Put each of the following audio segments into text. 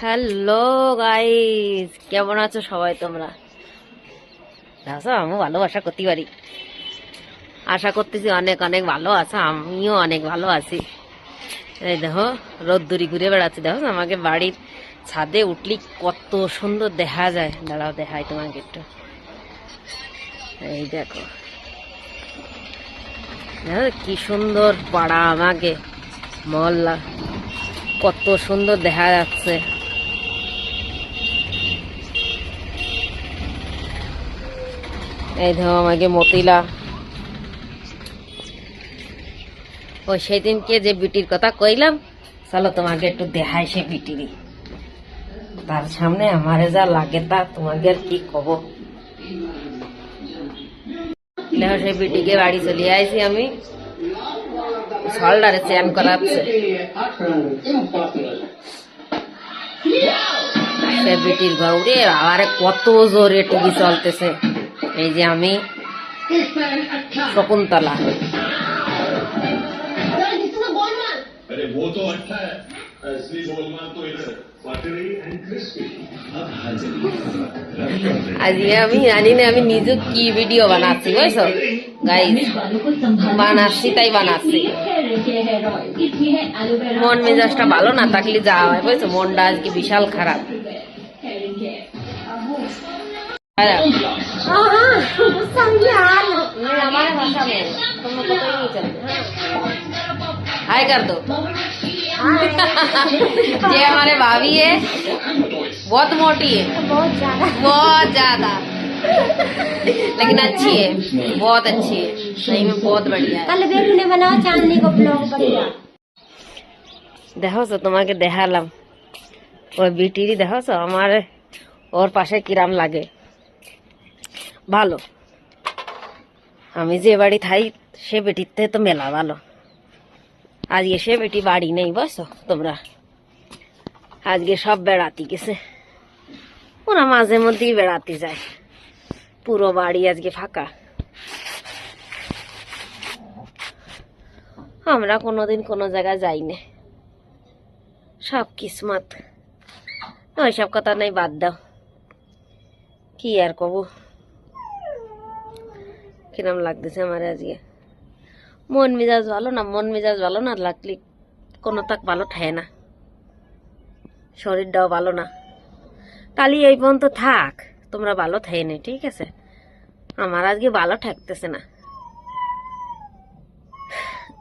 Hello guys, কেমন আছো সবাই তোমরা? দেখো আমিও ভালো আশা করতে পারি, আশা করতেছি অনেক অনেক ভালো আছো, আমিও অনেক ভালো আছি। এই দেখো রোদ্দুরি ঘুরে বেড়াচ্ছি। দেখো আমাকে বাড়ির ছাদে উঠলি কত সুন্দর দেখা যায়। দাঁড়াও দেখাই তোমাকে একটু। এই দেখো দেখো কি সুন্দর পাড়া, আমাকে মহল্লা কত সুন্দর দেখা যাচ্ছে। এই দেখো আমাকে মতিলা, ওই সেদিনকে যে বিটির কথা কইলাম, চলো তোমাকে একটু দেখাই সে বিটিরই। তার সামনে আমারে যা লাগে তা তোমাকে আর কি কব। দেখো সেই বিটিকে বাড়ি চলে আইছি আমি, সলডারে চ্যান করাচ্ছে। সে বিটির গৌরে আরে কত জোরে টিভি চলতেছে। এই যে আমি শকুন্তলা। আজকে আমি জানি না আমি নিজে কি ভিডিও বানাচ্ছি, বুঝছো গাইস? বানাচ্ছি তাই বানাচ্ছি। মন মেজাজটা ভালো না থাকলে যা হয়, বুঝছো? মনটা আজকে বিশাল খারাপ। हमारे भाषा में तुम लोग को तो ही नहीं चलते। हाय कर दो। ये हमारे भाभी है, बहुत मोटी है, बहुत ज्यादा लेकिन अच्छी है, बहुत अच्छी है, सही में बहुत बढ़िया है। कल बेरू ने बनाओ चांदनी को ब्लॉग बढ़िया। देखो सो तुम्हारे देखालाम ওই বিটিরই। দেখো সো আমার ওর পাশে কিরাম লাগে, ভালো। আমি যে বাড়ি থাই সে বেটিতে তো মেলা ভালো। আজকে সে বেটি বাড়ি নেই, বুঝছো তোমরা? আজকে সব বেড়াতে গেছে, ওরা মাঝে মধ্যেই বেড়াতে যায়। পুরো বাড়ি আজকে ফাঁকা। আমরা কোনোদিন কোনো জায়গায় যাই না, সব কিসমত। ওইসব কথা নাই, বাদ দাও। কি আর কব, কিরম লাগতেছে আমার আজকে। মন মেজাজ ভালো না, মন মেজাজ ভালো না লাগলে কোনো তাক ভালো থাকে না, শরীরটাও ভালো না। তাহলে এই পর্যন্ত থাক, তোমরা ভালো থাকে না, ঠিক আছে? আমার আজকে ভালো ঠেকতেছে না,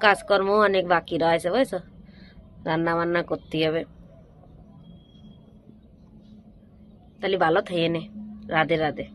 কাজকর্ম অনেক বাকি রয়েছে, বুঝছো? রান্না বান্না করতে হবে। তাহলে ভালো থাকে না। রাধে রাধে।